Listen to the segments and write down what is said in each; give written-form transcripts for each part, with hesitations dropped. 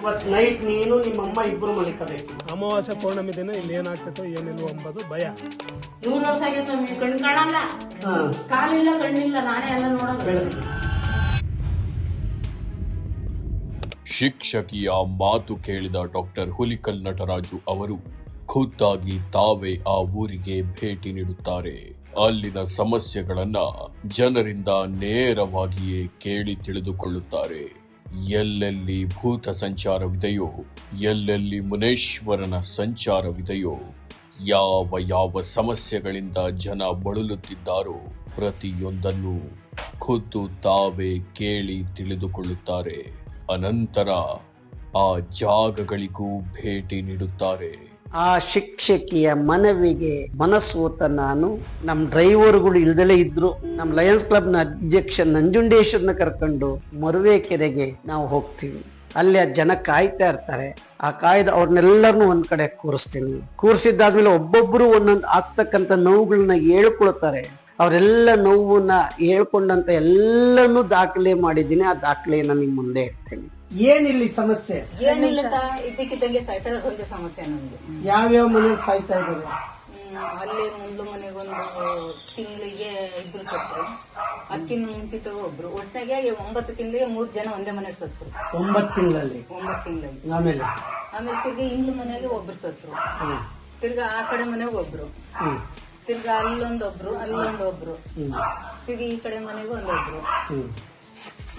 ಇವತ್ತು ನೈಟ್ ನೀನು ನಿಮ್ಮಮ್ಮ ಇಬ್ಬರು ಮಲಿಕಬೇಕು. ಅಮಾವಾಸ್ಯೆ ಪೌರ್ಣಮಿ ದಿನ ಇಲ್ಲಿ ಏನಾಗ್ತೈತೋ ಏನಿಲ್ವೋ ಎಂಬುದು ಭಯ. 100 ವರ್ಷ ಆಗಿದೆ ಸ್ವಾಮಿ, ಕಣ್ ಕಾಣಲ್ಲ, ಕಾಲಿಲ್ಲ, ಕಣ್ಣಿಲ್ಲ, ನಾನೇ ಎಲ್ಲ ನೋಡೋದು. ಶಿಕ್ಷಕಿಯ ಮಾತು ಕೇಳಿದ ಡಾಕ್ಟರ್ ಹುಲಿಕಲ್ ನಟರಾಜು ಅವರು ಖುದ್ದಾಗಿ ತಾವೇ ಆ ಊರಿಗೆ ಭೇಟಿ ನೀಡುತ್ತಾರೆ. ಅಲ್ಲಿನ ಸಮಸ್ಯೆಗಳನ್ನ ಜನರಿಂದ ನೇರವಾಗಿಯೇ ಕೇಳಿ ತಿಳಿದುಕೊಳ್ಳುತ್ತಾರೆ. ಎಲ್ಲೆಲ್ಲಿ ಭೂತ ಸಂಚಾರವಿದೆಯೋ, ಎಲ್ಲೆಲ್ಲಿ ಮುನೇಶ್ವರನ ಸಂಚಾರವಿದೆಯೋ, ಯಾವ ಸಮಸ್ಯೆಗಳಿಂದ ಜನ ಬಳಲುತ್ತಿದ್ದಾರೋ ಪ್ರತಿಯೊಂದನ್ನು ಖುದ್ದು ತಾವೇ ಕೇಳಿ ತಿಳಿದುಕೊಳ್ಳುತ್ತಾರೆ. ಅನಂತರ ಆ ಜಾಗಗಳಿಗೂ ಭೇಟಿ ನೀಡುತ್ತಾರೆ. ಆ ಶಿಕ್ಷಕಿಯ ಮನವಿಗೆ ಮನಸ್ಸೋತ ನಾನು ನಮ್ಮ ಡ್ರೈವರ್ಗಳು ಇಲ್ದಲೇ ಇದ್ರು, ನಮ್ಮ ಲಯನ್ಸ್ ಕ್ಲಬ್ ನ ಅಧ್ಯಕ್ಷ ನಂಜುಂಡೇಶ್ವರನ ಕರ್ಕೊಂಡು ಮರುವೇಕೆರೆಗೆ ನಾವು ಹೋಗ್ತೀವಿ. ಅಲ್ಲಿ ಆ ಜನ ಕಾಯ್ತಾ ಇರ್ತಾರೆ. ಆ ಕಾಯ್ದ ಅವ್ರನ್ನೆಲ್ಲರನ್ನು ಒಂದ್ ಕಡೆ ಕೂರಿಸ್ತೀನಿ. ಕೂರಿಸಿದ್ದಾದ್ಮೇಲೆ ಒಬ್ಬೊಬ್ರು ಒಂದೊಂದು ಆಗ್ತಕ್ಕಂಥ ನೋವುಗಳನ್ನ ಹೇಳ್ಕೊಳ್ತಾರೆ. ಅವರೆಲ್ಲ ನೋವನ್ನ ಹೇಳ್ಕೊಂಡಂತ ಎಲ್ಲನೂ ದಾಖಲೆ ಮಾಡಿದ್ದೀನಿ. ಆ ದಾಖಲೆಯನ್ನ ನಿಮ್ ಮುಂದೆ ಇಡ್ತೀನಿ. ಏನಿಲ್ಲ ಸಮಸ್ಯೆ? ಏನಿಲ್ಲ ಸರ್, ಇದ್ದಕ್ಕಿದ್ದಂಗೆ ಸಾಯ್ತಾ ಇರೋದು ಸಮಸ್ಯೆ ನಮ್ಗೆ. ಯಾವ್ಯಾವ ಮನೇಲಿ ಸಾಯ್ತಾ ಇದ್ದಾರೆ? ಅಲ್ಲಿ ಮುಂದ್ಲು ಮನೆಗೊಂದು ತಿಂಗಳಿಗೆ ಇಬ್ರು ಸತ್ರು, ಅದಕ್ಕಿಂತ ಮುಂಚಿತ ಒಬ್ರು. ಒಟ್ಟಾಗೆ 9 ತಿಂಗಳಿಗೆ 3 ಜನ ಒಂದೇ ಮನೆ ಸತ್ರು. 9 ತಿಂಗಳಲ್ಲಿ ಆಮೇಲೆ ತಿರ್ಗಿ ಇಂಗ್ಲು ಮನೆಗೆ ಒಬ್ರು ಸತ್ರು. ತಿರ್ಗಾ ಆ ಕಡೆ ಮನೆಗೆ ಒಬ್ರು, ತಿರ್ಗಾ ಅಲ್ಲೊಂದೊಬ್ರು, ಅಲ್ಲೊಂದೊಬ್ರು, ತಿರ್ಗಿ ಈ ಕಡೆ ಮನೆಗೆ ಒಂದೊಬ್ರು.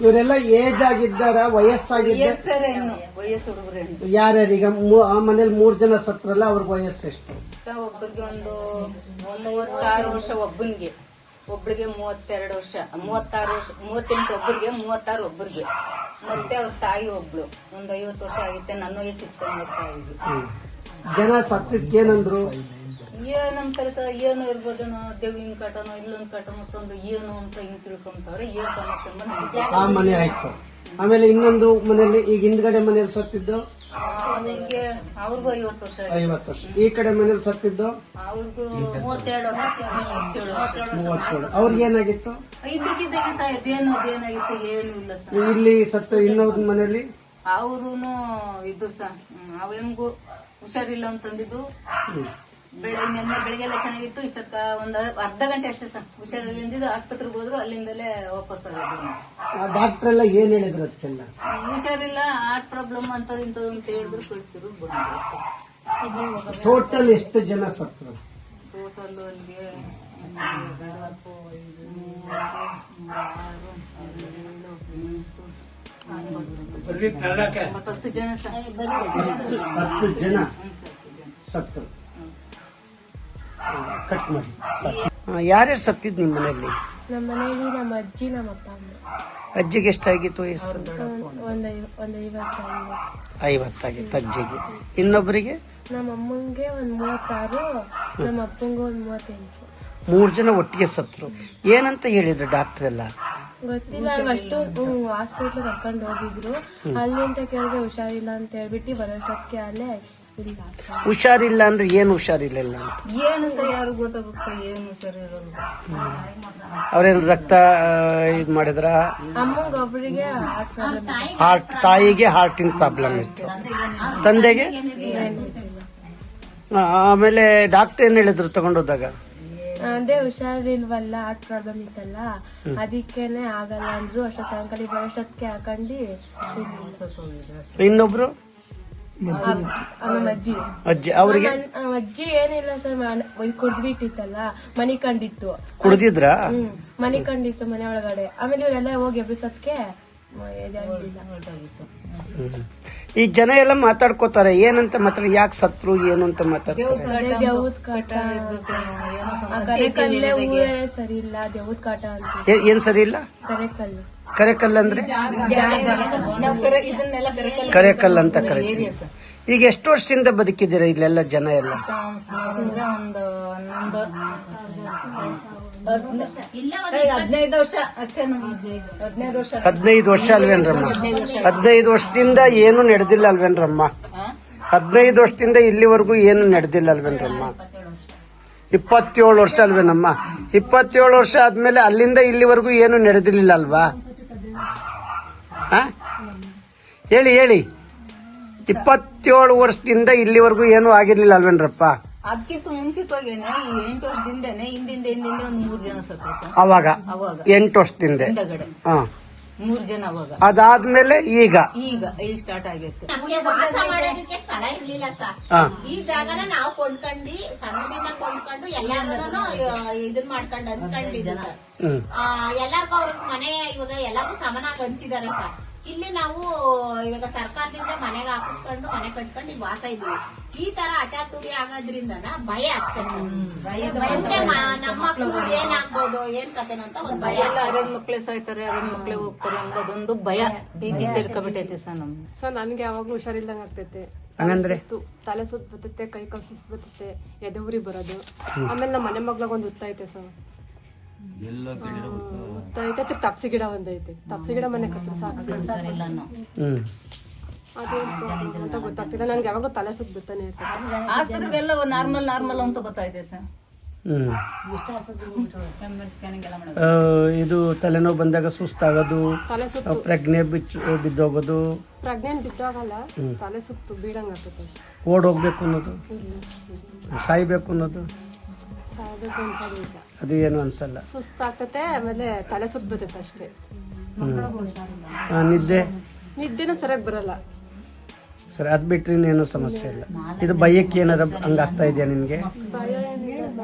ಇವರೆಲ್ಲ ಏಜ್ ಆಗಿದ್ದಾರ, ವಯಸ್ಸಾಗಿದ್ದಾರೆ? ವಯಸ್ಸು ಹುಡುಗರು. ಯಾರ್ಯಾರೀಗ ಆ ಮನೇಲಿ 3 ಜನ ಸತ್ರಲ್ಲ, ಅವ್ರಿಗೆ ವಯಸ್ಸು ಎಷ್ಟು? ಒಬ್ಬರಿಗೆ ಒಂದು 36 ವರ್ಷ ಒಬ್ಬನಿಗೆ, ಒಬ್ಳಿಗೆ 32 ವರ್ಷ, 36 ವರ್ಷ, 38 ಒಬ್ಬರಿಗೆ, 36 ಒಬ್ಬರಿಗೆ. ಮತ್ತೆ ಅವ್ರ ತಾಯಿ ಒಬ್ಳು ಒಂದು 50 ವರ್ಷ ಆಗಿತ್ತೆ. ನನ್ನ ವಯಸ್ಸು 20 ತಾಯಿಗೆ. ಜನ ಸತ್ತಿದ್ದೇನಂದ್ರು? ಏನಂತಾರೆ ಸರ್, ಏನು ಇರ್ಬೋದು, ದೇವಿನ ಕಾಟನೋ ಇಲ್ಲೊಂದು ಕಾಟ ಮತ್ತೊಂದು ಏನು ಅಂತ ಹಿಂಗ್ ತಿಳ್ಕೊಂತವ್ರೆ. ಏನ್ ಸಮಸ್ಯೆ ಆ ಮನೆ ಆಯ್ತು. ಆಮೇಲೆ ಇನ್ನೊಂದು ಮನೆಯಲ್ಲಿ ಈಗ ಹಿಂದ್ಗಡೆ ಮನೇಲಿ ಸತ್ತಿದ್ದು ಅವ್ರಿಗೆ, ಅವ್ರಿಗೂ 50 ವರ್ಷ. 50 ವರ್ಷ. ಈ ಕಡೆ ಮನೇಲಿ ಸತ್ತಿದ್ದು ಅವ್ರಿಗೂ 37 ವರ್ಷ. ಅವ್ರಿಗೆ ಏನಾಗಿತ್ತು? ಇದ್ದಕ್ಕಿದ್ದಾಗೆ ಸರ್ ಅದೇನಾಗಿತ್ತು ಏನು ಇಲ್ಲ ಸರ್. ಇಲ್ಲಿ ಸತ್ತ ಇನ್ನೊಂದು ಮನೆಯಲ್ಲಿ ಅವ್ರುನು ಇದು ಸರ್, ಅವೆಂಗೂ ಹುಷಾರಿಲ್ಲ ಅಂತಂದಿದ್ದು. ನಿನ್ನೆ ಬೆಳಗ್ಗೆಲ್ಲ ಚೆನ್ನಾಗಿತ್ತು. ಇಷ್ಟಕ್ಕ ಒಂದು ಅರ್ಧ ಗಂಟೆ ಅಷ್ಟೇ ಸರ್ ಹುಷಾರಿಲ್ಲ ಅಂದಿದ್ದು. ಆಸ್ಪತ್ರೆಗೆ ಹೋದ್ರು, ಅಲ್ಲಿಂದಲೇ ವಾಪಸ್ ಆಗಿದ್ದು. ಡಾಕ್ಟರ್ ಎಲ್ಲ ಏನ್ ಹೇಳಿದ್ರು? ಅದಕ್ಕೆಲ್ಲ ಹುಷಾರಿಲ್ಲ, ಹಾರ್ಟ್ ಪ್ರಾಬ್ಲಮ್ ಅಂತ ಇಂಥದ್ದು ಅಂತ ಹೇಳಿದ್ರು, ಕಳಿಸಿರು. ಬಂದ್ರು. ಟೋಟಲ್ ಎಷ್ಟು ಜನ ಸತ್ರು? ಟೋಟಲ್ ಅಲ್ಲಿಗೆ 10 ಜನ ಸರ್. 10 ಜನ ಸತ್ರು. ಕಟ್ ಮಾಡಿ. ಯಾರ್ಯಾರು ಸತ್ತಿದ್ ನಿಮ್ ಮನೆಯಲ್ಲಿ? ನಮ್ಮ ಮನೆಯಲ್ಲಿ ನಮ್ಮ ಅಜ್ಜಿ, ನಮ್ಮ ಅಪ್ಪ, ಅಮ್ಮ. ಅಜ್ಜಿಗೆ ಎಷ್ಟಾಗಿತ್ತು ವಯಸ್ಸು? ಒಂದು 50 ಆಗಿತ್ತು ಅಜ್ಜಿಗೆ. ಇನ್ನೊಬ್ಬರಿಗೆ? ನಮ್ಮ ಅಮ್ಮಂಗೆ ಒಂದು 36, ನಮ್ಮ ಅಪ್ಪಂಗೆ ಒಂದು 38. 3 ಜನ ಒಟ್ಟಿಗೆ ಸತ್ರು. ಏನಂತ ಹೇಳಿದ್ರು ಡಾಕ್ಟರ್ ಎಲ್ಲ? ಗೊತ್ತಿಲ್ಲ, ಅಷ್ಟು ಹಾಸ್ಪಿಟ್ಲ್ ಕರ್ಕೊಂಡು ಹೋಗಿದ್ರು. ಅಲ್ಲಿಂದ ಕೇಳಿದ್ರೆ ಹುಷಾರಿಲ್ಲ ಅಂತ ಹೇಳ್ಬಿಟ್ಟು ಬರೋಷ್ಟಕ್ಕೆ ಅಲ್ಲೇ ಇಲ್ಲ. ಹುಷಾರಿಲ್ಲ ಅಂದ್ರೆ ಏನು ಹುಷಾರಿಲ್ಲ ಅಂತ? ಏನು ಸರ್, ಯಾರು ಗೊತ್ತಾಗುತ್ತೆ ಸರ್, ಏನು ಹುಷಾರಿರೋದು. ಅವ್ರೇನು ರಕ್ತ ಇದ್ ಮಾಡಿದ್ರ? ಅಮ್ಮಂಗ ಒಬ್ಬರಿಗೆ ಹಾರ್ಟ್ ಪ್ರಾಬ್ಲಮ್, ಹಾರ್ಟ್, ತಾಯಿಗೆ ಹಾರ್ಟಿನ ಪ್ರಾಬ್ಲಮ್ ಇತ್ತು, ತಂದೆಗೆ. ಆಮೇಲೆ ಡಾಕ್ಟರ್ ಏನ್ ಹೇಳಿದ್ರು ತಗೊಂಡೋದಾಗ? ಅದೇ ಹುಷಾರಿಲ್ವಲ್ಲ, ಹಾರ್ಟ್ ಪ್ರಾಬ್ಲಮ್ ಇತ್ತಲ್ಲ, ಅದಕ್ಕೇನೆ ಆಗಲ್ಲ ಅಂದ್ರು. ಅಷ್ಟ ಸಾಯಂಕಾಲ ಬರೋಷ್ಟಕ್ಕೆ ಹಾಕೊಂಡು. ಇನ್ನೊಬ್ರು ನಮ್ಮ ಅಜ್ಜಿ. ಅವ್ರಿಗೆ? ಅಜ್ಜಿ ಏನಿಲ್ಲ ಸರ್, ಕುಡ್ದ್ಬಿಟ್ಟಿತ್ತಲ್ಲ, ಮನಿ ಕಂಡಿತ್ತು. ಕುಡ್ದಿದ್ರ? ಮನಿ ಕಂಡಿತ್ತು ಮನೆ ಒಳಗಡೆ. ಆಮೇಲೆ ಇವರೆಲ್ಲ ಹೋಗಿ ಎಬ್ಬಿಸೋದಕ್ಕೆ ಈ ಜನ ಎಲ್ಲ ಮಾತಾಡ್ಕೋತಾರೆ. ಏನಂತ ಮಾತಾಡಿ, ಯಾಕೆ ಸತ್ರು ಏನು ಅಂತ ಮಾತಾಡ್ತಾರೆ. ದೇವದ್ ಕಾಟ, ಕರೆಕಲ್ಲೇ ಊರೇ ಸರಿ ಇಲ್ಲ, ದೇವದ್ ಕಾಟ ಅಂತ. ಏನ್ ಸರಿ ಇಲ್ಲ? ಕರೆಕಲ್ಲು. ಕರೆಕಲ್ ಅಂದ್ರೆ ಕರೆಕಲ್ ಅಂತ ಕರೀತೀವಿ. ಈಗ ಎಷ್ಟು ವರ್ಷದಿಂದ ಬದುಕಿದ್ದೀರಾ ಇಲ್ಲೆಲ್ಲ ಜನ ಎಲ್ಲ? ಒಂದು 15 ವರ್ಷ ಅಷ್ಟೇ. 15 ವರ್ಷ ಅಲ್ವೇನ್ರಮ್ಮ? 15 ವರ್ಷದಿಂದ ಏನು ನಡೆದಿಲ್ಲ ಅಲ್ವೇನ್ರಮ್ಮ? 15 ವರ್ಷದಿಂದ ಇಲ್ಲಿವರೆಗೂ ಏನು ನಡೆದಿಲ್ಲ ಅಲ್ವೇನ್ರಮ್ಮ? 27 ವರ್ಷ ಅಲ್ವೇನಮ್ಮ? 27 ವರ್ಷ ಆದ್ಮೇಲೆ ಅಲ್ಲಿಂದ ಇಲ್ಲಿವರೆಗೂ ಏನು ನಡೆದಿಲ್ಲ ಅಲ್ವಾ? ಹೇಳಿ ಹೇಳಿ. 27 ವರ್ಷದಿಂದ ಇಲ್ಲಿವರೆಗೂ ಏನೂ ಆಗಿರ್ಲಿಲ್ಲ ಅಲ್ವೇನ್ರಪ್ಪ? ಅದಕ್ಕಿಂತ ಮುಂಚಿತವಾಗೇನೆ ಈ 8 ವರ್ಷದಿಂದನೇ ಹಿಂದಿಂದ ಒಂದ್ 3 ಜನ ಸತ್ರು ಸರ್. ಅವಾಗ ಅವಾಗ 8 ವರ್ಷದಿಂದ. ಹಿಂದಗಡೆ ಹಾ, 3 ಜನ ಅವಾಗ. ಅದಾದ್ಮೇಲೆ ಈಗ ಈಗ ಸ್ಟಾರ್ಟ್ ಆಗೈತೆ. ನಮ್ಗೆ ವಾಸ ಮಾಡೋದಕ್ಕೆ ಸ್ಥಳ ಇರ್ಲಿಲ್ಲ ಸರ್. ಹಾ. ಈ ಜಾಗನ ನಾವು ಕೊಂಡ್ಕೊಂಡು ಸಣ್ಣದಿಂದ ಕೊಂಡ್ಕೊಂಡು ಎಲ್ಲಾರು ಇದನ್ ಮಾಡ್ಕೊಂಡು ಹಂಚ್ಕೊಂಡಿದ್ವಿ ಸರ್. ಎಲ್ಲಾರ್ಗು ಅವ್ರ ಮನೆ ಇವಾಗ ಎಲ್ಲಾರ್ಗು ಸಮನಾಗಿ ಹಂಚಿದ್ದಾರೆ ಸರ್. ಇಲ್ಲಿ ನಾವು ಇವಾಗ ಸರ್ಕಾರದಿಂದ ಮನೆಗೆ ಹಾಕಿಸ್ಕೊಂಡು ಮನೆ ಕಟ್ಕೊಂಡು ಇಲ್ಲಿ ವಾಸ ಇದ್ವಿ. ಈ ತರ ಅಚಾತುರ್ಯ ಆಗೋದ್ರಿಂದ ಭಯ ಅಷ್ಟೇ ಸರ್. ಮುಂದೆ ನಮ್ಮ ಮಕ್ಕಳು ಏನಾಗ್ಬೋದು ಏನ್ ಕತೆನೋ ಅಂತ ಒಂದು ಭಯ. ಎಲ್ಲ ಅರೇಂಜ್ ಮಕ್ಳೇ ಸಾಯ್ತಾರೆ, ಅರೇಂಜ್ ಮಕ್ಳೇ ಹೋಗ್ತಾರೆ ಎಂಬುದೊಂದು ಭಯ ಭೀತಿ ಸೇರ್ಕೊಬಿಟ್ಟೈತೆ ಸರ್ ನಮ್ಗೆ. ಸೊ ನನ್ಗೆ ಯಾವಾಗ್ಲೂ ಹುಷಾರಿಲ್ದಂಗ ಆಗ್ತೈತೆ. ಹಂಗಂದ್ರೆ ತಲೆ ಸುತ್ತ ಬರ್ತೈತೆ, ಕೈ ಕಾಲು ಸುಸ್ತು ಬರ್ತೈತೆ, ಎದೆ ಉರಿ ಬರೋದು. ಆಮೇಲೆ ನಮ್ಮ ಮನೆ ಮಗ್ಳಾಗ ಒಂದು ಉತ್ತೈತೆ ಸರ್. ಉತ್ತೈತೆ, ತಪ್ಸಿ ಗಿಡ ಒಂದೈತೆ. ತಪ್ಸಿ ಗಿಡ ಮನೆ ಕತ್ರ ಎಲ್ಲಾನು ಅದೇನ್ ಪ್ರಾಬ್ಲಮ್ ಅಂತ ಗೊತ್ತಾಗ್ತಿಲ್ಲ. ನನ್ಗೆ ಯಾವಾಗೂ ತಲೆ ಸುತ್ತ ಬರ್ತಾನೆ ಇರ್ತದೆ. ಆಸ್ಪತ್ರೆಗೆಲ್ಲ ನಾರ್ಮಲ್ ಅಂತ ಗೊತ್ತಾಯ್ತೆ ಸರ್. ಇದು ತಲೆನೋವು ಬಂದಾಗ ಸುಸ್ತಾಗೋದು, ತಲೆ ಸುತ್ತು ಪ್ರಜ್ಞೆ ಬಿದ್ದೋಗೋದು, ಪ್ರೆಗ್ನೆಂಟ್ ಬಿದ್ದಾಗಲ್ಲ, ತಲೆ ಸುತ್ತು ಬೀಳಂಗ ಆಗ್ತೈತೆ ಅಷ್ಟೇ. ಓಡೋಗ್ಬೇಕು ಅನ್ನೋದು, ಸಾಯ್ಬೇಕು ಅನ್ನೋದು ಸಾಯ್ಬೇಕು ಅನ್ಸೋದಿಲ್ಲ. ಅದು ಏನು ಅನ್ಸಲ್ಲ. ಸುಸ್ತಾಗ್ತತೆ, ಆಮೇಲೆ ತಲೆ ಸುತ್ತ ಬರ್ತೈತೆ ಅಷ್ಟೇ. ನಿದ್ದೆನೂ ಸರಿಯಾಗಿ ಬರಲ್ಲ ಸರಿ. ಅದ್ ಬಿಟ್ರೆ ಇನ್ನೇನು ಸಮಸ್ಯೆ ಇಲ್ಲ. ಇದು ಭಯಕ್ಕೆ ಏನಾರ ಹಂಗಾಗ್ತಾ ಇದೆಯಾ ನಿನ್ಗೆ?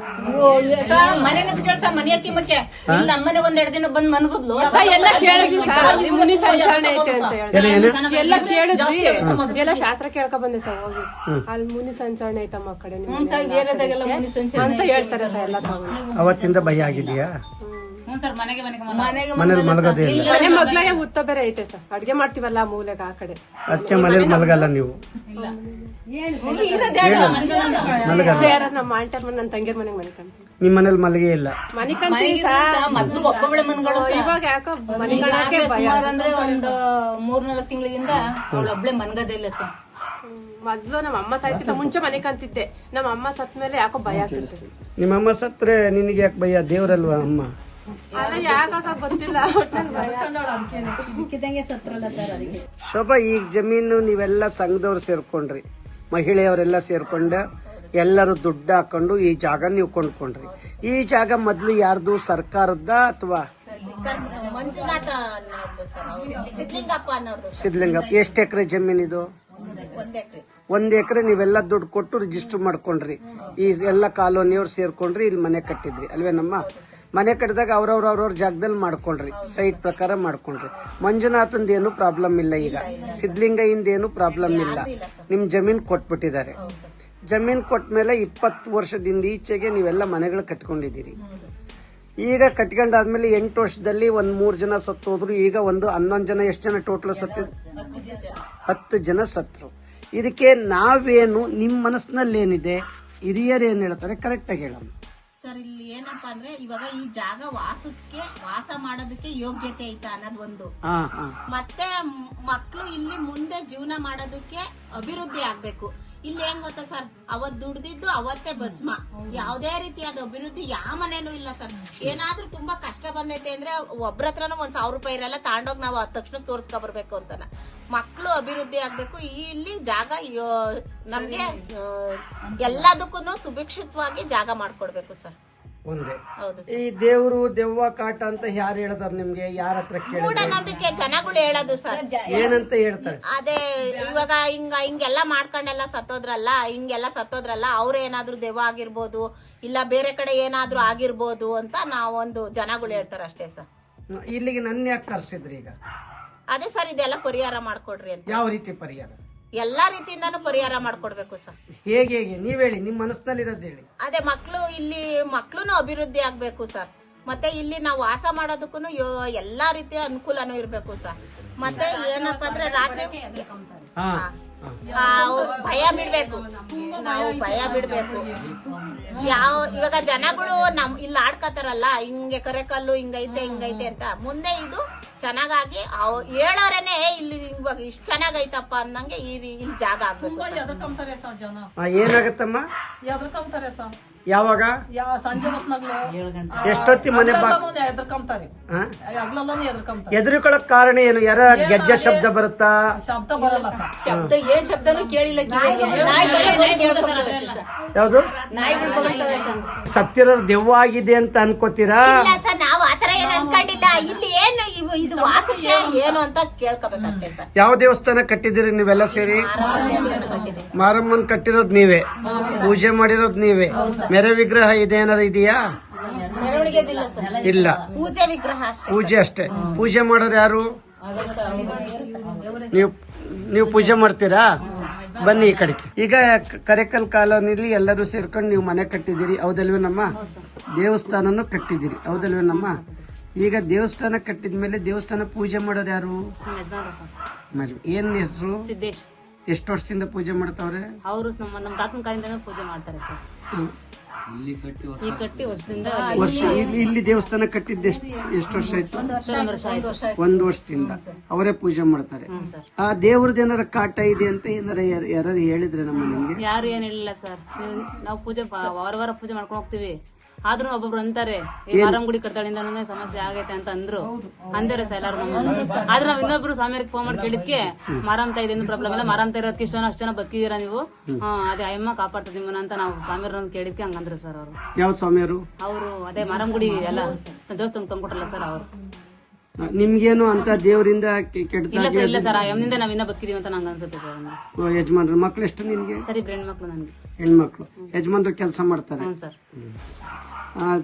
ಮನೇನ ಬಿಟ್ಟು ಸರ್, ಮನೆ ಕಿಮ್ಮಕ್ಕೆ ಇಲ್ಲ ಅಮ್ಮನೆ 1-2 ದಿನ ಬಂದ್ ಮನ್ಗುದ್ಲು. ಎಲ್ಲ ಕೇಳಿದ್ವಿ ಸರ್, ಅಲ್ಲಿ ಮುನಿ ಸಂಚಾರಣೆ ಐತೆ ಅಂತ ಹೇಳಿದ್ರು. ಎಲ್ಲ ಕೇಳಿದ್ವಿ, ಎಲ್ಲ ಶಾಸ್ತ್ರ ಕೇಳ್ಕೊ ಬಂದೆ ಸರ್ ಹೋಗಿ. ಅಲ್ಲಿ ಮುನಿ ಸಂಚಾರಣೆ ಐತಮ್ಮ ಆ ಕಡೆ ಏರಿಯಾದಾಗೆಲ್ಲ ಮುನಿ ಸಂಚಾರ ಅಂತ ಹೇಳ್ತಾರೆ ಸರ್ ಎಲ್ಲ ತಗೊಂಡು. ಅವತ್ತಿಂದ ಭಯ ಆಗಿದೆಯಾ? ಮನೆಗೆ ಮನೇಲಿ ಮಲಗೋದೇ ಇಲ್ಲ. ಮನೆ ಮಗ್ಲಾಗೆ ಹುತ್ತ ಬೇರೆ ಐತೆ ಸರ್. ಅಡ್ಗೆ ಮಾಡ್ತೀವಲ್ಲ ಆ ಮೂಲೆಗೆ ಆ ಕಡೆ. ಅದಕ್ಕೆ ಮನೇಲಿ ಮಲಗಲ್ಲ ನೀವು? ಯಾರ ನಮ್ಮ ಆಂಟರ್ ಮನೆ, ನನ್ನ ತಂಗಿಯರ್ ಮನೆಗೆ ಮನೆ ಕಂತೀವಿ. ನಿಮ್ ಮನೇಲಿ ಮಲಗೇ ಇಲ್ಲ? ಮನೆ ಕಂತೀವಿ ಸರ್. ಮೊದ್ಲು ಒಬ್ಬಳೆ ಮನ್ಗಳು. ಇವಾಗ ಯಾಕೋ ಮನೆ ಕಣಕ್ಕೆ ಭಯ. ಸುಮಾರು ಅಂದ್ರೆ ಒಂದು 3-4 ತಿಂಗಳಿಂದ ಅವಳೊಬ್ಳೆ ಮನ್ಗದೇ ಇಲ್ಲ ಸರ್. ಮೊದ್ಲು ನಮ್ಮ ಅಮ್ಮ ಸಾಯ್ತಿದ್ದ ಮುಂಚೆ ಮನೆ ಕಂತಿದ್ದೆ. ನಮ್ಮ ಅಮ್ಮ ಸತ್ ಮೇಲೆ ಯಾಕೋ ಭಯ ಆಗ್ತಿರ್ತದೆ. ನಿಮ್ಮಮ್ಮ ಸತ್ರೆ ನಿನಗೆ ಯಾಕೆ ಭಯ? ದೇವ್ರಲ್ವಾ ಅಮ್ಮ? ಅಲ್ಲ ಯಾಕ ಗೊತ್ತಿಲ್ಲ. ಶೋಭಾ, ಈಗ ಜಮೀನು ನೀವೆಲ್ಲ ಸಂಘದವ್ರು ಸೇರ್ಕೊಂಡ್ರಿ, ಮಹಿಳೆಯವರೆಲ್ಲ ಸೇರ್ಕೊಂಡ ಎಲ್ಲರೂ ದುಡ್ಡು ಹಾಕೊಂಡು ಈ ಜಾಗ ನೀವು ಕೊಂಡ್ಕೊಂಡ್ರಿ. ಈ ಜಾಗ ಮೊದ್ಲು ಯಾರ್ದು, ಸರ್ಕಾರದ್ದ ಅಥವಾ ಸರ್ ಮಂಜುನಾಥ ಅನ್ನೋರ್ದು ಸರ್, ಸಿದ್ಲಿಂಗಪ್ಪ ಅನ್ನೋರ್ದು. ಸಿದ್ಲಿಂಗಪ್ಪ. ಎಷ್ಟು ಎಕರೆ ಜಮೀನಿದು? 1 ಎಕರೆ. 1 ಎಕರೆ ನೀವೆಲ್ಲ ದುಡ್ಡು ಕೊಟ್ಟು ರಿಜಿಸ್ಟರ್ ಮಾಡ್ಕೊಂಡ್ರಿ. ಈ ಎಲ್ಲ ಕಾಲೋನಿಯವ್ರು ಸೇರ್ಕೊಂಡ್ರಿ, ಇಲ್ಲಿ ಮನೆ ಕಟ್ಟಿದ್ರಿ ಅಲ್ವೇನಮ್ಮ? ಮನೆ ಕಟ್ಟಿದಾಗ ಅವ್ರವ್ರ ಜಾಗದಲ್ಲಿ ಮಾಡ್ಕೊಂಡ್ರಿ, ಸೈಟ್ ಪ್ರಕಾರ ಮಾಡ್ಕೊಂಡ್ರಿ. ಮಂಜುನಾಥಂದ ಏನು ಪ್ರಾಬ್ಲಮ್ ಇಲ್ಲ. ಈಗ ಸಿದ್ಲಿಂಗಯಿಂದ ಏನು ಪ್ರಾಬ್ಲಮ್ ಇಲ್ಲ. ನಿಮ್ ಜಮೀನ್ ಕೊಟ್ಬಿಟ್ಟಿದ್ದಾರೆ. ಜಮೀನ್ ಕೊಟ್ಮೇಲೆ 20 ವರ್ಷದಿಂದ ಈಚೆಗೆ ನೀವೆಲ್ಲ ಮನೆಗಳು ಕಟ್ಕೊಂಡಿದ್ದೀರಿ. ಈಗ ಕಟ್ಕೊಂಡಾದ್ಮೇಲೆ 8 ವರ್ಷದಲ್ಲಿ 3 ಜನ ಸತ್ತೋದ್ರು. ಈಗ 11 ಜನ, ಎಷ್ಟು ಜನ ಟೋಟಲ್ ಸತ್ತಿದ್ರು? 10 ಜನ ಸತ್ರು. ಇದಕ್ಕೆ ನಾವೇನು, ನಿಮ್ ಮನಸ್ಸಿನಲ್ಲಿ ಏನಿದೆ, ಹಿರಿಯರು ಏನ್ ಹೇಳ್ತಾರೆ ಕರೆಕ್ಟ್ ಆಗಿ ಹೇಳಮ್ಮ. ಸರ್ ಇಲ್ಲಿ ಏನಪ್ಪಾ ಅಂದ್ರೆ ಇವಾಗ ಈ ಜಾಗ ವಾಸ ಮಾಡೋದಕ್ಕೆ ಯೋಗ್ಯತೆ ಐತಾ ಅನ್ನೋದು ಒಂದು. ಮತ್ತೆ ಮಕ್ಕಳು ಇಲ್ಲಿ ಮುಂದೆ ಜೀವನ ಮಾಡೋದಕ್ಕೆ ಅಭಿವೃದ್ಧಿ ಆಗ್ಬೇಕು. ಇಲ್ಲಿ ಹೆಂಗ್ ಗೊತ್ತಾ ಸರ್, ಅವತ್ ದುಡ್ದಿದ್ದು ಅವತ್ತೇ ಭಸ್ಮ. ಯಾವ್ದೇ ರೀತಿಯಾದ ಅಭಿವೃದ್ಧಿ ಯಾವ ಮನೇನೂ ಇಲ್ಲ ಸರ್. ಏನಾದ್ರೂ ತುಂಬಾ ಕಷ್ಟ ಬಂದೈತೆ ಅಂದ್ರೆ ಒಬ್ರ ಹತ್ರನೂ 1,000 ರೂಪಾಯಿ ಇರಲ್ಲ, ತಾಂಡೋಗ್ ನಾವು ತಕ್ಷಣಕ್ಕೆ ತೋರ್ಸ್ಕೊ ಬರ್ಬೇಕು ಅಂತಾನ. ಮಕ್ಕಳು ಅಭಿವೃದ್ಧಿ ಆಗ್ಬೇಕು. ಇಲ್ಲಿ ಜಾಗ ನಮ್ಗೆ ಎಲ್ಲದಕ್ಕೂ ಸುಭಿಕ್ಷಿತವಾಗಿ ಜಾಗ ಮಾಡ್ಕೊಡ್ಬೇಕು ಸರ್. ಒಂದೇ. ಹೌದು ಈ ದೇವ್ರು ದೆವ್ವ ಕಾಟ ಅಂತ ಯಾರು ಹೇಳ್ತಾರ ನಿಮ್ಗೆ? ಯಾರ ಹತ್ರ ಕೇಳಿ? ಮೂಢನಂಬಿಕೆ ಜನಗಳು ಹೇಳೋದು ಸರ್. ಏನಂತ ಹೇಳ್ತಾರೆ? ಅದೇ ಇವಾಗ ಹಿಂಗೆಲ್ಲ ಮಾಡ್ಕೊಂಡೆಲ್ಲ ಸತ್ತೋದ್ರಲ್ಲ ಅವ್ರು ಏನಾದ್ರು ದೆವ್ವ ಆಗಿರ್ಬೋದು, ಇಲ್ಲ ಬೇರೆ ಕಡೆ ಏನಾದ್ರು ಆಗಿರ್ಬೋದು ಅಂತ ನಾವೊಂದು ಜನಗಳು ಹೇಳ್ತಾರ ಅಷ್ಟೇ ಸರ್. ಇಲ್ಲಿಗೆ ನನ್ನ ಯಾಕೆ ಕರ್ಸಿದ್ರಿ ಈಗ? ಅದೇ ಸರ್, ಇದೆಲ್ಲ ಪರಿಹಾರ ಮಾಡ್ಕೊಡ್ರಿ ಅಂತ. ಯಾವ ರೀತಿ ಪರಿಹಾರ? ಎಲ್ಲಾ ರೀತಿಯಿಂದಾನು ಪರಿಹಾರ ಮಾಡ್ಕೊಡ್ಬೇಕು ಸರ್. ಹೇಗೆ ನೀವ್ ಹೇಳಿ, ನಿಮ್ ಮನಸ್ಸಿನಲ್ಲಿ ಇರೋದು ಹೇಳಿ. ಅದೇ ಮಕ್ಳುನು ಅಭಿವೃದ್ಧಿ ಆಗ್ಬೇಕು ಸರ್. ಮತ್ತೆ ಇಲ್ಲಿ ನಾವು ವಾಸ ಮಾಡೋದಕ್ಕೂ ಎಲ್ಲಾ ರೀತಿಯ ಅನುಕೂಲನೂ ಇರ್ಬೇಕು ಸರ್. ಮತ್ತೆ ಏನಪ್ಪಾ ಅಂದ್ರೆ ರಾತ್ರಿ ಭಯ ಬಿಡ್ಬೇಕು, ನಾವು ಭಯ ಬಿಡ್ಬೇಕು. ಇವಾಗ ಜನಗಳು ಇಲ್ಲಿ ಆಡ್ಕತಾರಲ್ಲ, ಹಿಂಗೆ ಕರೆಕಲ್ಲು ಹಿಂಗೈತೆ ಅಂತ, ಮುಂದೆ ಇದು ಚೆನ್ನಾಗಾಗಿ ಹೇಳೋರೇನೆ ಇಲ್ಲಿ ಇವಾಗ ಇಷ್ಟು ಚೆನ್ನಾಗೈತಪ್ಪ ಅನ್ನಂಗೆ ಇಲ್ಲಿ ಜಾಗ ಆಗ್ಬೇಕು ಸರ್. ಏನಾಗತ್ತಮ್ಮ? ಎದ್ರಕಂತಾರೆ ಸರ್. ಯಾವಾಗ? ಸಂಜೆ ಹೊತ್ನಾಗ್ಲೇ ಎಷ್ಟೊತ್ತಿ ಮನೆ ಎದ್ರಕಂತಾರೆ. ಹಗ್ಲಲ್ಲೂ ಎದ್ರಕಂತಾರೆ. ಎದುರುಕೊಳ್ಳಕ್ ಕಾರಣ ಏನು? ಯಾರ ಗೆಜ್ಜೆ ಶಬ್ದ ಬರುತ್ತಾ? ಶಬ್ದ ಬರಲ್ಲ ಸರ್. ಶಬ್ದ ಏನ್ ಶಬ್ದನೂ ಕೇಳಿಲ್ಲ ಕಿವಿಗೆ. ನಾಯಿ ಕೇಳ್ಕೊಂತವೆ ಸರ್. ಯಾವ್ದು? ನಾಯಿಗಳು ಬಗಳ್ತವೆ ಸರ್. ಸತ್ತಿರೋರು ದೆವ್ವ ಆಗಿದೆ ಅಂತ ಅನ್ಕೋತೀರಾ? ಇಲ್ಲ ಸರ್, ನಾವು ಆತರ ಏನ್ ಅನ್ಕೊಂಡಿಲ್ಲ. ಇಲ್ಲಿ ಏನು ಇದು ವಾಸಕ್ಕೆ ಏನು ಅಂತ ಕೇಳ್ಕೊಬೇಕಷ್ಟೇ ಸರ್. ಯಾವ ದೇವಸ್ಥಾನ ಕಟ್ಟಿದಿರಿ ನೀವೆಲ್ಲ ಸೇರಿ? ಮಾರಮ್ಮನ್ ಕಟ್ಟಿರೋದ್ ನೀವೇ, ಪೂಜೆ ಮಾಡಿರೋದ್ ನೀವೇ. ಮೆರೆ ವಿಗ್ರಹ ಇದೆ ಏನಾರ ಇದೆಯಾ? ಮೆರವಣಿಗೆ ಇದಿಲ್ಲ ಸರ್. ಇಲ್ಲ, ಪೂಜೆ ವಿಗ್ರಹ ಅಷ್ಟೇ. ಪೂಜೆ ಅಷ್ಟೇ. ಪೂಜೆ ಮಾಡೋರು ಯಾರು? ನೀವು ಪೂಜೆ ಮಾಡ್ತೀರಾ? ಬನ್ನಿ ಈ ಕಡೆಗೆ. ಈಗ ಕರೆಕಲ್ ಕಾಲೋನಿಲಿ ಎಲ್ಲರೂ ಸೇರ್ಕೊಂಡು ನೀವು ಮನೆ ಕಟ್ಟಿದ್ದೀರಿ, ಹೌದಲ್ವೇನಮ್ಮ? ದೇವಸ್ಥಾನನು ಕಟ್ಟಿದ್ದೀರಿ, ಹೌದಲ್ವೇನಮ್ಮ? ಈಗ ದೇವಸ್ಥಾನ ಕಟ್ಟಿದ್ಮೇಲೆ ದೇವಸ್ಥಾನ ಪೂಜೆ ಮಾಡೋದು ಯಾರು? ಏನ್ ಹೆಸರು? ಸಿದ್ದೇಶ್. ಎಷ್ಟು ವರ್ಷದಿಂದ ಪೂಜೆ ಮಾಡ್ತಾವ್ರೆ? ಅವರು ನಮ್ಮ ತಾತನ ಕಾಲದಿಂದ ಪೂಜೆ ಮಾಡ್ತಾರೆ ಸರ್. ಈ ಕಟ್ಟಿ ವರ್ಷದಿಂದ ಇಲ್ಲಿ ದೇವಸ್ಥಾನ ಕಟ್ಟಿದ್ದು ಎಷ್ಟು ವರ್ಷ ಆಯ್ತು? 1 ವರ್ಷದಿಂದ ಅವರೇ ಪೂಜೆ ಮಾಡ್ತಾರೆ. ಆ ದೇವ್ರದ್ದು ಏನಾರ ಕಾಟ ಇದೆ ಅಂತ ಏನಾರ ಯಾರು ಹೇಳಿದ್ರೆ ನಮ್ಮ ನಿಮ್ಗೆ? ಯಾರು ಏನ್ ಹೇಳಿಲ್ಲ ಸರ್. ನಾವು ಪೂಜೆ ವಾರ ಪೂಜೆ ಮಾಡ್ಕೊಂಡು ಹೋಗ್ತೀವಿ. ಆದ್ರೂ ಒಬ್ಬೊಬ್ರು ಅಂತಾರೆ ಮಾರಮ್ಮ ಗುಡಿ ಕಟ್ಟದಾಳಿಂದ ಸಮಸ್ಯೆ ಆಗೈತೆ ಅಂತ ಅಂದ್ರು. ಅಂದಾರೆ ಸರ್ ಎಲ್ಲಾರು ನಮ್ಮನ್ನು. ಆದ್ರೆ ನಾವ್ ಇನ್ನೊಬ್ರು ಸ್ವಾಮಿಯರಿಗೆ ಫೋನ್ ಮಾಡಿ ಕೇಳಿದ್ಕೆ ಮಾರಮ್ಮ ತಾಯಿ ಏನು ಪ್ರಾಬ್ಲಮ್ ಇಲ್ಲ, ಮಾರಮ್ಮ ತಾಯಿ ಇರೋದಕ್ಕೆ ಅಷ್ಟು ಜನ ಬದುಕಿದೀರಾ ನೀವು, ಅದೇ ಅಯ್ಯಮ್ಮ ಕಾಪಾಡ್ತದೆ ನಿಮ್ಮನ್ನ ಅಂತ ನಾವು ಸ್ವಾಮಿಯವ್ರನ್ನ ಕೇಳಿದ್ಕೆ ಹಂಗಂದ್ರೆ ಸರ್ ಅವರು. ಯಾವ ಸ್ವಾಮಿಯವರು? ಅವರು ಅದೇ ಮಾರಮ್ಮ ಗುಡಿ ಎಲ್ಲ ದೇವಸ್ಥಾನ ತಂದ್ಕೊಟ್ರಲ್ಲ ಸರ್ ಅವರು. ನಿಮ್ಗೇನು ಅಂತ ದೇವರಿಂದ ಕೆಟ್ಟ? ಇಲ್ಲ ಸರ್, ಎಮ್ಮಿಂದ ನಾವಿನ್ನ ಬದುಕಿದೀವಿ ಅಂತ ನಂಗೆ ಅನ್ಸುತ್ತೆ ಸರ್. ಯಜಮಾನ್ರ ಮಕ್ಳು ಎಷ್ಟು ನಿನ್ಗೆ? ಸರಿ, ಹೆಣ್ಮಕ್ಳು ನನ್ಗೆ. ಹೆಣ್ಮಕ್ಳು. ಯಜಮಾನ್ರು ಕೆಲಸ ಮಾಡ್ತಾರೆ. ಹ್ಞೂ ಸರ್.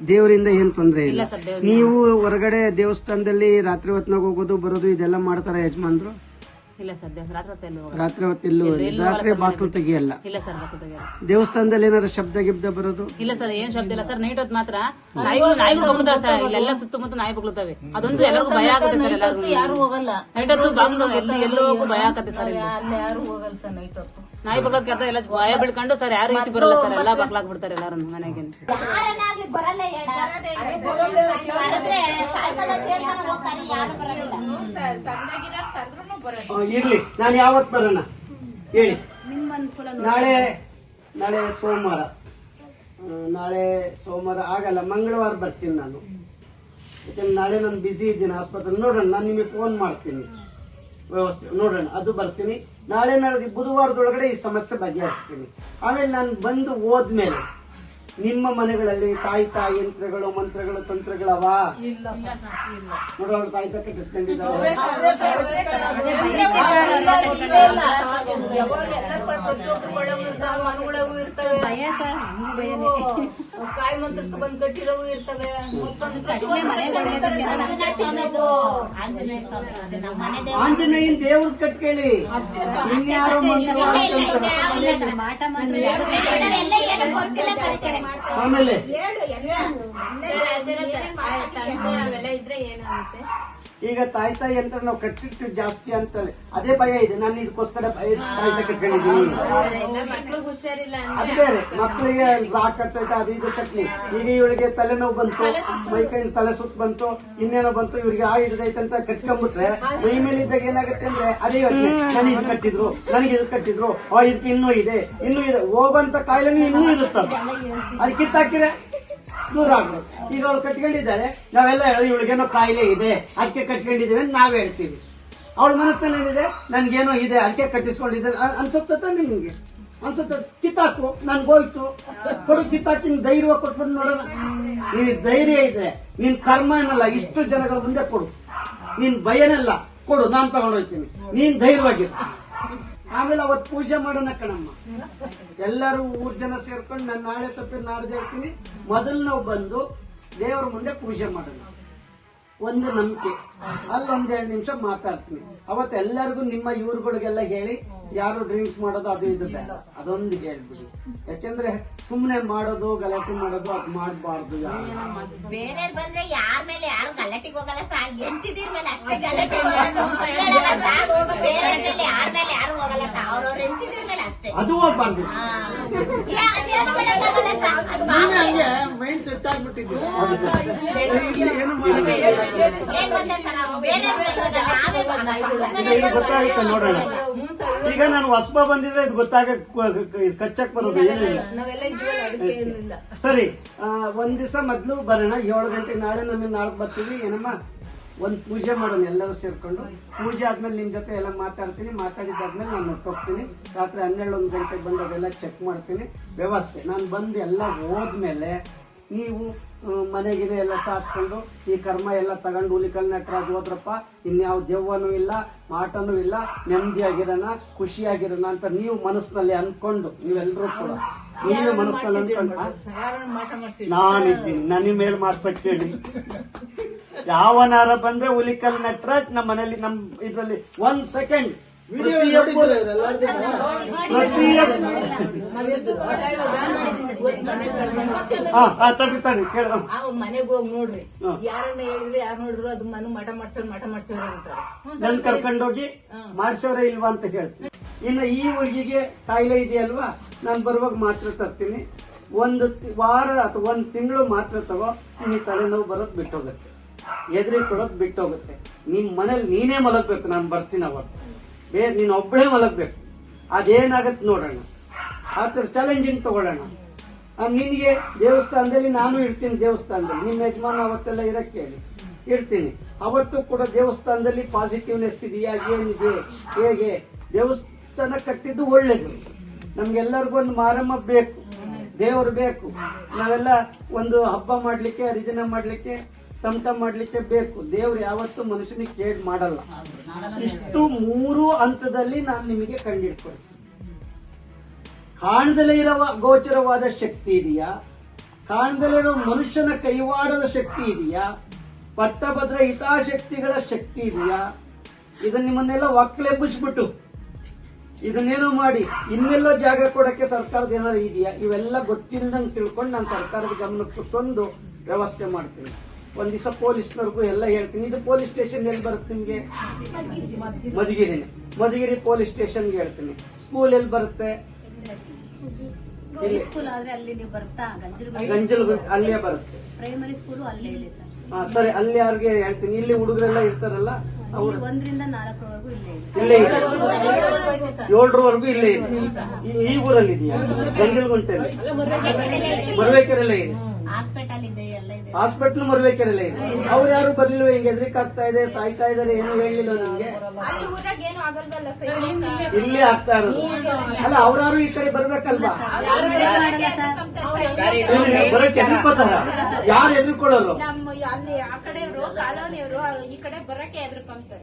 ದೇವರಿಂದ ಏನ್ ತೊಂದ್ರೆ ಇಲ್ಲ. ಸರ್, ನೀವು ಹೊರಗಡೆ ದೇವಸ್ಥಾನದಲ್ಲಿ ರಾತ್ರಿ ಹೊತ್ನಾಗ ಹೋಗೋದು ಬರೋದು ಇದೆಲ್ಲ ಮಾಡ್ತಾರ ಯಜಮಾನ್ರು? ಇಲ್ಲ ಸರ್, ರಾತ್ರಿ ಹೊತ್ತೆಲ್ಲೂ ರಾತ್ರಿ ಬಾಕ್ಲು ತೆಗಿಯಲ್ಲ? ಇಲ್ಲ ಸರ್, ತೆಗಿಯಲ್ಲ. ದೇವಸ್ಥಾನದಲ್ಲಿ ಏನಾರ ಶಬ್ದ ಗಿಬ್ದ ಬರೋದು? ಇಲ್ಲ ಸರ್, ಏನ್ ಶಬ್ದ ಇಲ್ಲ ಸರ್. ನೈಟ್ ಹೊತ್ತು ಮಾತ್ರ ನಾಯಿಗಳು ಬಗ್ಲುತ್ತವೆ ಸರ್. ಇಲ್ಲೆಲ್ಲ ಸುತ್ತಮುತ್ತ ನಾಯಿ ಬಗ್ಲುತ್ತವೆ. ಅದೊಂದು ಎಲ್ಲರಿಗೂ ಭಯ ಆಗುತ್ತೆ ಸರ್. ಎಲ್ಲರಿಗೂ ಯಾರು ಹೋಗಲ್ಲ ನೈಟ್ ಹೊತ್ತು ಬಂದು ಎಲ್ಲರಿಗೂ ಭಯ ಆಗತ್ತೆ ಸರ್. ಅಲ್ಲಿ ಯಾರು ಹೋಗಲ್ಲ ಸರ್ ನೈಟ್ ಹೊತ್ತು. ನಾಯಿ ಬಗ್ಲಕ್ ಎಲ್ಲ ಭಯ ಬೀಳ್ಕೊಂಡು ಸರ್ ಯಾರು ಈಚೆ ಬರಲ್ಲ ಸರ್. ಎಲ್ಲ ಬಗ್ಲಾಕ್ ಬಿಡ್ತಾರೆ ಎಲ್ಲಾರು ಮನೆಗೆ. ಯಾರನ್ನಾಗ್ಲಿ ಬರಲ್ಲ ಬರದ್ರೆ ಸಾಯಂಕಾಲ ದೇವಸ್ಥಾನ ಹೋಗ್ತಾರೆ, ಯಾರು ಬರೋದಿಲ್ಲ. ಇರ್ಲಿ, ನಾನು ಯಾವತ್ ಬರೋಣ ಹೇಳಿ? ನಾಳೆ ಸೋಮವಾರ. ನಾಳೆ ಸೋಮವಾರ ಆಗಲ್ಲ, ಮಂಗಳವಾರ ಬರ್ತೀನಿ ನಾನು. ಯಾಕಂದ್ರೆ ನಾಳೆ ನಾನು ಬಿಸಿ ಇದ್ದೀನಿ ಆಸ್ಪತ್ರೆ. ನೋಡೋಣ, ನಾನು ನಿಮಗೆ ಫೋನ್ ಮಾಡ್ತೀನಿ, ವ್ಯವಸ್ಥೆ ನೋಡೋಣ, ಅದು ಬರ್ತೀನಿ. ನಾಳೆ ಬುಧವಾರದೊಳಗಡೆ ಈ ಸಮಸ್ಯೆ ಬಗೆಹರಿಸ್ತೀನಿ. ಆಮೇಲೆ ನಾನು ಬಂದು ಹೋದ್ಮೇಲೆ ನಿಮ್ಮ ಮನೆಗಳಲ್ಲಿ ತಾಯಿ ಯಂತ್ರಗಳು ಮಂತ್ರಗಳು ತಂತ್ರಗಳವ? ನೋಡೋಣ, ತಾಯ್ತ ಕಟ್ಟಿಸ್ಕೊಂಡಿದ್ದಾವೆ. ಕಾಯಿ ಮಂತ್ರಕ್ಕೆ ಬಂದ್ ಕಟ್ಟಿರೋವು ಇರ್ತವೆ. ಆಂಜನೇಯನ್ ದೇವ್ರ ಕಟ್ಕೇಳಿ, ಇನ್ಯಾರೋ ಆಮೇಲೆ ಈಗ ತಾಯ್ತ ಯಂತ್ರ ನಾವು ಕಟ್ಟಿರ್ತೀವಿ ಜಾಸ್ತಿ ಅಂತೇಳಿ ಅದೇ ಭಯ ಇದೆ. ನಾನು ಇದಕ್ಕೋಸ್ಕರ ತಾಯ್ತ ಕಟ್ಕೊಂಡಿದ್ದೀನಿ. ಅದು ಬೇರೆ, ಮಕ್ಕಳಿಗೆ ರಾಕ್ ಕಟ್ಟೈತೆ, ಅದು ಇದು ಕಟ್ಲಿ. ಈಗ ಇವಳಿಗೆ ತಲೆನೋವು ಬಂತು, ಮೈಕೈ ತಲೆ ಸುತ್ತ ಬಂತು, ಇನ್ನೇನೋ ಬಂತು, ಇವ್ರಿಗೆ ಆ ಹಿಡಿದೈತೆ ಅಂತ ಕಟ್ಕೊಂಡ್ಬಿಟ್ರೆ ಮೈ ಮೇಲೆ ಇದ್ದಾಗ ಏನಾಗುತ್ತೆ ಅಂದ್ರೆ ಅದೇ ಯೋಚನೆ. ನಾನು ಇದು ಕಟ್ಟಿದ್ರು, ನನಗೆ ಇದು ಕಟ್ಟಿದ್ರು, ಇದಕ್ಕೆ ಇನ್ನೂ ಇದೆ ಹೋಗುವಂತ ಕಾಯಿಲೆ ಇನ್ನೂ ಇರುತ್ತಲ್ಲ, ಅದು ಕಿತ್ತಾಕಿದ್ರೆ ದೂರ ಆಗ್ಬೋದು. ಈಗ ಅವಳು ಕಟ್ಕೊಂಡಿದ್ದಾಳೆ, ನಾವೆಲ್ಲ ಇವಳಿಗೇನೋ ಕಾಯಿಲೆ ಇದೆ ಅದಕ್ಕೆ ಕಟ್ಕೊಂಡಿದ್ದೀವಿ ಅಂತ ನಾವ್ ಹೇಳ್ತೀವಿ. ಅವಳ ಮನಸ್ಸಿನಲ್ಲಿ ಏನಿದೆ, ನನ್ಗೇನೋ ಇದೆ ಅದಕ್ಕೆ ಕಟ್ಟಿಸ್ಕೊಂಡಿದ್ದೆ ಅನ್ಸುತ್ತ ನಿಮ್ಗೆ? ಅನ್ಸುತ್ತ? ಕಿತ್ತಾಕು, ನನ್ಗೋಯ್ತು ಕೊಡು, ಕಿತ್ತಾಕಿ ಧೈರ್ಯ ಕೊಟ್ಬಿಟ್ಟು ನೋಡೋಣ. ನೀನ್ ಧೈರ್ಯ ಇದೆ, ನಿನ್ ಕರ್ಮ ಏನಲ್ಲ, ಇಷ್ಟು ಜನಗಳ ಮುಂದೆ ಕೊಡು. ನಿನ್ ಭಯನೆಲ್ಲ ಕೊಡು, ನಾನ್ ತಗೊಂಡೋಗ್ತೀನಿ, ನೀನ್ ಧೈರ್ಯವಾಗಿರು. ಆಮೇಲೆ ಅವತ್ತು ಪೂಜೆ ಮಾಡೋಣ ಕಣಮ್ಮ. ಎಲ್ಲರೂ ಊರ್ ಜನ ಸೇರ್ಕೊಂಡು ನಾನು ನಾಳೆ ತಪ್ಪಿ ನಾಡ್ದು ಹೇಳ್ತೀನಿ. ಮೊದಲು ನಾವು ಬಂದು ದೇವರ ಮುಂದೆ ಪೂಜೆ ಮಾಡೋಣ, ಒಂದು ನಂಬಿಕೆ. ಅಲ್ಲೊಂದ್ 2 ನಿಮಿಷ ಮಾತಾಡ್ತೀನಿ. ಅವತ್ತು ಎಲ್ಲರಿಗೂ ನಿಮ್ಮ ಇವ್ರುಗಳಿಗೆಲ್ಲ ಹೇಳಿ ಯಾರು ಡ್ರಿಂಕ್ಸ್ ಮಾಡೋದು ಅದು ಇದು ಬೇಡ, ಅದೊಂದು ಹೇಳ್ಬಿಡಿ. ಯಾಕೆಂದ್ರೆ ಸುಮ್ನೆ ಮಾಡೋದು ಗಲಾಟೆ ಮಾಡೋದು ಅದು ಮಾಡಬಾರ್ದು. ಬೇರೆ ಬಂದ್ರೆ ಯಾರ ಮೇಲೆ ಯಾರು ಗಲಾಟಿಗೆ ಹೋಗಲ್ಲ ಸರ್, ಎಂಟಿದಿರ ಮೇಲೆ ಅಷ್ಟೇ ಗಲಾಟೆ ಹೋಗೋದು. ಬೇರೆ ಮೇಲೆ ಯಾರ ಮೇಲೆ ಯಾರು ಹೋಗಲ್ಲ ಸರ್, ಅವ್ರವ್ರ ಎಂಟಿದಿರ ಮೇಲೆ ಅಷ್ಟೇ. ಅದು ಹೋಗ್ಬಾರ್ದು. ಅದೇನು ಮಾಡಕ್ಕಾಗಲ್ಲ ಸರ್, ಅದು ಮಾಮೂಲಿ. ಮೈಂಡ್ ಸೆಟ್ ಆಗ್ಬಿಟ್ಟಿದ್ದು. ಏನ್ ಗೊತ್ತಾ ಸರ್, ಅವ್ರು ಬೇರೆ ಗೊತ್ತಾಗುತ್ತೆ ನೋಡೋಣ. ಈಗ ನಾನು ಹೊಸಬ ಬಂದಿದ್ರೆ ಇದು ಕಚ್ಚಕ್ ಬರೋದು ಏನಿಲ್ಲ. ನಾವೆಲ್ಲ ಇದ್ವಲ್ಲ ಅಡುಗೆಯಿಂದ. ಸರಿ, ಒಂದ್ ದಿವಸ ಮೊದ್ಲು ಬರೋಣ, 7 ಗಂಟೆಗೆ. ನಾಳೆ ಬರ್ತೀವಿ. ಏನಮ್ಮ, ಒಂದ್ ಪೂಜೆ ಮಾಡೋಣ ಎಲ್ಲರೂ ಸೇರ್ಕೊಂಡು. ಪೂಜೆ ಆದ್ಮೇಲೆ ನಿಮ್ ಜೊತೆ ಎಲ್ಲ ಮಾತಾಡ್ತೀನಿ. ಮಾತಾಡಿದಾದ್ಮೇಲೆ ನಾನು ಹೊರಟೋಗ್ತೀನಿ. ರಾತ್ರಿ 12-1 ಗಂಟೆಗೆ ಬಂದು ಅದೆಲ್ಲ ಚೆಕ್ ಮಾಡ್ತೀನಿ ವ್ಯವಸ್ಥೆ. ನಾನು ಬಂದು ಎಲ್ಲ ಹೋದ್ಮೇಲೆ ನೀವು ಮನೆಗಿನ ಎಲ್ಲ ಸಾರಿಸ್ಕೊಂಡು ಈ ಕರ್ಮ ಎಲ್ಲ ತಗೊಂಡು ಹುಲಿಕಲ್ ನಟರಾಜ್ ಹೋದ್ರಪ್ಪ, ಇನ್ಯಾವ ದೆವ್ವನೂ ಇಲ್ಲ, ಮಾಟನೂ ಇಲ್ಲ, ನೆಮ್ಮದಿಯಾಗಿರೋಣ, ಖುಷಿಯಾಗಿರೋಣ ಅಂತ ನೀವು ಮನಸ್ಸಿನಲ್ಲಿ ಅನ್ಕೊಂಡು, ನೀವೆಲ್ಲರೂ ಕೂಡ ನೀವೇ ಮನಸ್ಸಿನಲ್ಲಿ ಅನ್ಕೊಂಡು, ನಾನಿದ್ದೀನಿ, ನನಗೆ ಮೇಲ್ ಮಾಡ್ಸಕ್ ಹೇಳಿ. ಯಾವನಾರ ಬಂದ್ರೆ ಹುಲಿಕಲ್ ನಟರಾಜ್ ನಮ್ಮ ಮನೇಲಿ, ನಮ್ ಇದ್ರಲ್ಲಿ 1 ಸೆಕೆಂಡ್ ತಡಿ ಕೇಳ. ಮನೆಗೆ ಹೋಗಿ ನೋಡ್ರಿ, ಯಾರನ್ನ ಹೇಳಿದ್ರೆ ಯಾರು ನೋಡಿದ್ರು ಅದು ಮಠ ಮಾಡ್ಸೋರು ಅಂತಾರೆ. ನನ್ ಕರ್ಕೊಂಡೋಗಿ ಮಾಡ್ಸೋರೇ ಇಲ್ವಾ ಅಂತ ಹೇಳ್ತೀನಿ. ಇನ್ನು ಈ ಹುಡುಗಿಗೆ ಕಾಯಿಲೆ ಇದೆಯಲ್ವಾ, ನಾನು ಬರುವಾಗ ಮಾತ್ರ ತರ್ತೀನಿ. 1 ವಾರ ಅಥವಾ 1 ತಿಂಗಳು ಮಾತ್ರ ತಗೋ, ನೀ ತಲೆನೋವು ಬರೋದು ಬಿಟ್ಟೋಗುತ್ತೆ, ಎದುರಿ ಕೊಡೋದು ಬಿಟ್ಟೋಗುತ್ತೆ. ನಿಮ್ ಮನೇಲಿ ನೀನೇ ಮಲಗ್ಬೇಕು, ನಾನು ಬರ್ತೀನಿ ಅವತ್ತು. ನೀನ್ ಒಬ್ಬಳೇ ಮಲಗ್ಬೇಕು. ಅದೇನಾಗತ್ತೆ ನೋಡೋಣ, ಆ ಚಾಲೆಂಜಿಂಗ್ ತಗೊಳ್ಳೋಣ. ನಿನ್ಗೆ ದೇವಸ್ಥಾನದಲ್ಲಿ ನಾನು ಇರ್ತೀನಿ, ದೇವಸ್ಥಾನದಲ್ಲಿ ನಿಮ್ಮ ಯಜಮಾನ ಅವತ್ತೆಲ್ಲ ಇರಕ್ಕೆ ಹೇಳಿ ಇರ್ತೀನಿ. ಅವತ್ತು ಕೂಡ ದೇವಸ್ಥಾನದಲ್ಲಿ ಪಾಸಿಟಿವ್ನೆಸ್ ಇದೆಯಾ, ಏನಿದೆ, ಹೇಗೆ. ದೇವಸ್ಥಾನ ಕಟ್ಟಿದ್ದು ಒಳ್ಳೇದು. ನಮ್ಗೆಲ್ಲರಿಗೂ ಒಂದು ಮಾರಮ್ಮ ಬೇಕು, ದೇವರು ಬೇಕು. ನಾವೆಲ್ಲ ಒಂದು ಹಬ್ಬ ಮಾಡ್ಲಿಕ್ಕೆ, ಹರಿದಿನ ಮಾಡ್ಲಿಕ್ಕೆ, ಟಮಟ ಮಾಡ್ಲಿಕ್ಕೆ ಬೇಕು. ದೇವ್ರು ಯಾವತ್ತೂ ಮನುಷ್ಯನಿಗೆ ಕೇಡ್ ಮಾಡಲ್ಲ. ಇಷ್ಟು 3 ಹಂತದಲ್ಲಿ ನಾನು ನಿಮಗೆ ಕಂಡಿಡ್ಕೊಳ್ತೀನಿ. ಕಾಣದಲ್ಲೇ ಇರುವ ಗೋಚರವಾದ ಶಕ್ತಿ ಇದೆಯಾ, ಕಾಣದಲ್ಲೇ ಇರೋ ಮನುಷ್ಯನ ಕೈವಾಡದ ಶಕ್ತಿ ಇದೆಯಾ, ಪಟ್ಟಭದ್ರ ಹಿತಾಶಕ್ತಿಗಳ ಶಕ್ತಿ ಇದೆಯಾ, ಇದನ್ನ ನಿಮ್ಮನ್ನೆಲ್ಲ ಒಕ್ಕಲೆಬ್ಬಿಸ್ಬಿಟ್ಟು ಇದನ್ನೇನೋ ಮಾಡಿ ಇನ್ನೆಲ್ಲೋ ಜಾಗ ಕೊಡಕ್ಕೆ ಸರ್ಕಾರದ ಏನಾದ್ರು ಇದೆಯಾ, ಇವೆಲ್ಲ ಗೊತ್ತಿಲ್ಲದಂಗೆ ತಿಳ್ಕೊಂಡು ನಾನು ಸರ್ಕಾರದ ಗಮನಕ್ಕೆ ತಂದು ವ್ಯವಸ್ಥೆ ಮಾಡ್ತೀನಿ. ಒಂದ್ ದಿವಸ ಪೊಲೀಸ್ನವ್ರಿಗೂ ಎಲ್ಲ ಹೇಳ್ತೀನಿ. ಇದು ಪೊಲೀಸ್ ಸ್ಟೇಷನ್ ಎಲ್ಲಿ ಬರುತ್ತೆ ನಿಮ್ಗೆ? ಮಧುಗಿರಿ ಪೊಲೀಸ್ ಸ್ಟೇಷನ್ಗೆ ಹೇಳ್ತೀನಿ. ಸ್ಕೂಲ್ ಎಲ್ಲಿ ಬರುತ್ತೆ? ಸ್ಕೂಲ್ ಆದ್ರೆ ಅಲ್ಲಿ ನೀವು ಬರ್ತಾ ಗಂಜಲು ಅಲ್ಲೇ ಬರುತ್ತೆ. ಪ್ರೈಮರಿ ಸ್ಕೂಲ್ ಅಲ್ಲೇ ಇದೆ ಸರ್. ಸರಿ, ಅಲ್ಲಿ ಯಾರಿಗೆ ಹೇಳ್ತೀನಿ. ಇಲ್ಲಿ ಹುಡುಗರೆಲ್ಲ ಇರ್ತಾರಲ್ಲ, ಅವ್ರು 1 ರಿಂದ 4ರವರೆಗೂ ಇಲ್ಲೇ ಇದೆ. ಇಲ್ಲೇ ಇದೆ, 7ರವರೆಗೂ ಇಲ್ಲೇ ಇದೆ. ಈ ಊರಲ್ಲಿ ಇದೆಯಾ? ಗಂಜಲಗುಂಟೆಯಲ್ಲಿ, ಮರುವೇಕೆರೆಲ್ಲ ಇದೆ. ಹಾಸ್ಪಿಟಲ್ ಇದೆ, ಎಲ್ಲ ಇದೆ. ಹಾಸ್ಪಿಟಲ್ ಮರುವೇಕೆರೆಲ್ಲ ಇದೆ. ಅವ್ರು ಯಾರು ಬರ್ಲಿಲ್ವ? ಹಿಂಗೆ ಎದ್ರಿಕ್ ಆಗ್ತಾ ಇದೆ, ಸಾಯ್ತಾ ಇದಾರೆ, ಏನು ಹೇಳಿಲ್ಲ ನಿಮ್ಗೆ? ಇಲ್ಲಿ ಆಗ್ತಾ ಇರೋದು ಅಲ್ಲ, ಅವ್ರಾರು ಈ ಕಡೆ ಬರ್ಬೇಕಲ್ವಾ? ಬರೋಕೆ ಹೆದರ್ಕೋತಾರ? ಯಾರು ಎದ್ರಿಕೊಳ್ಳೋರು? ನಮ್ಮ ಅಲ್ಲಿ ಆ ಕಡೆಯವರು ಕಾಲೋನಿಯವರು ಈ ಕಡೆ ಬರಕ್ಕೆ ಎದ್ರಕೊಂತಾರೆ.